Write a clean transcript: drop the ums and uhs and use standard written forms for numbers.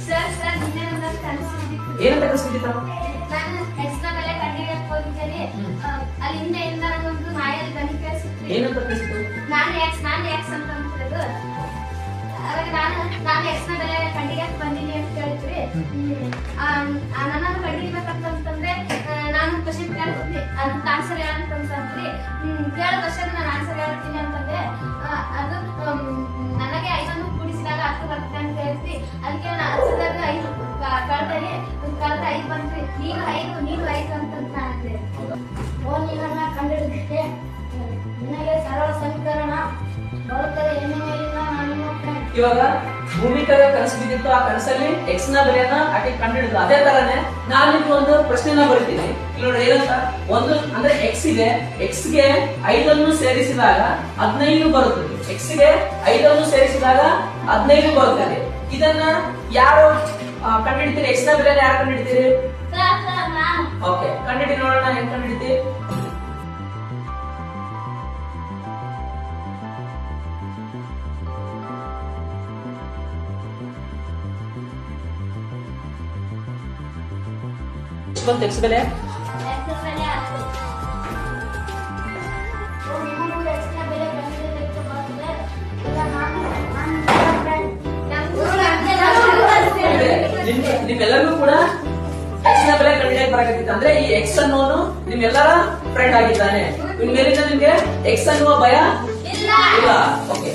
Sir sir ನಿನ್ನೆ ನನ್ನ ಕನಸಿದ್ದಿತ್ತು. ಏನಂತ ಕನಸಿದ್ದಿತ್ತು? ನಾನು ಎಕ್ಸ್ನ ಬೆಲೆ ಕಂಡುಹಿಡಿಯಕ್ಕೆ ಹೋಗಿದ್ದೇನೆ. ಅಲ್ಲಿ ಹಿಂದೆಯಿಂದ ನನಗೊಂದು ನಾಯಲ್ಲಿ ಧ್ವನಿ ಕೇಳಿಸಿತ್ತು. ಏನಂತ ಕನಸಿತ್ತು? ನಾನು ಎಕ್ಸ್ ಅಂತ ಅಂತಿರೋದು. ಅವಾಗ ನಾನು ಎಕ್ಸ್ನ ಬೆಲೆ ಕಂಡುಹಿಡಿಯಕ್ಕೆ ಬಂದೀನಿ ಅಂತ ಹೇಳಿದ್ರಿ. ನನ್ನನ್ನು ಕಂಡುಹಿಡಿಬೇಕಂತಂದ್ರೆ ನಾನು ಕ್ವಶನ್ ಕೇಳ್ತೀನಿ, ಅದಕ್ಕೆ ಆನ್ಸರ್ ಹೇಳಂತಂದ್ರಿ. ಕೇಳೋ ಕ್ವಶನ್ ನಾನು ಆನ್ಸರ್ ಹೇಳ್ತೀನಿ ಅಂತಂದ್ರೆ ಅದು ನನಗೆ 5 ಕೂಡಿಸಿದಾಗ 10 ಬರುತ್ತೆ ಅಂತ ಹೇಳ್ತಿ. ಅದಕ್ಕೆ ನಾನು ಆನ್ಸರ್ದಾಗ 5 ಕಳ್ದೇನೆ, ಕಳೆದ 5 ಬಂದ್ರಿ. ನೀನು 5 ಅಂತ ನಾನು ಅಂದೆ. ಓನಿನ ಕಂಡುಹಿಡಿದಕ್ಕೆ ನಿನಗೆ ಸರಳ ಸಮೀಕರಣ ಬರುತ್ತದೆ ಎನ್ನುವ ಇವಾಗ ಭೂಮಿಕಾಗ ಕನಸು ಬಿದ್ದಿತ್ತು. ಆ ಕನಸಲ್ಲಿ ಎಕ್ಸ್ ನ ಬೆಲೆಯನ್ನ ಆಕೆ ಕಂಡುಹಿಡಿದು. ಅದೇ ತರನೇ ನಾನು ನಿಮ್ಗೆ ಒಂದು ಪ್ರಶ್ನೆನ ಬರೀತೀನಿ. ಇಲ್ಲಿ ನೋಡಿ ಏನಂತ, ಒಂದು ಅಂದ್ರೆ ಎಕ್ಸ್ ಇದೆ, ಎಕ್ಸ್ ಗೆ 5 ಸೇರಿಸಿದಾಗ 15 ಬರುತ್ತದೆ. ಎಕ್ಸ್ ಗೆ 5 ಸೇರಿಸಿದಾಗ 15 ಬರುತ್ತದೆ. ಇದನ್ನ ಯಾರು ಕಂಡುಹಿಡಿತೀರಿ? ಎಕ್ಸ್ ನ ಬೆಲೆನ ಯಾರು ಕಂಡುಹಿಡಿತೀರಿ? ಓಕೆ, ಕಂಡುಹಿಡಿ ನೋಡೋಣ ಹೆಂಗ್ ಕಂಡುಹಿಡಿತೀವಿ. ಬಂತು ಎಕ್ಸ್ ಬೆಲೆ? ನಿಮ್ಮೆಲ್ಲರಿಗೂ ಕೂಡ ಎಕ್ಸ್ ನ ಬೆಲೆ ಕಂಡುಹಿಡಿಯಕ್ಕೆ ಬರಕತ್ತಿತ್ತು. ಅಂದ್ರೆ ಈ ಎಕ್ಸ್ ಅನ್ನೋನು ನಿಮ್ಮೆಲ್ಲರ ಫ್ರೆಂಡ್ ಆಗಿದ್ದಾನೆ. ಇನ್ಮೇಲಿಂದ ನಿಮ್ಗೆ ಎಕ್ಸ್ ಅನ್ನುವ ಭಯ ಇಲ್ಲ. ಓಕೆ.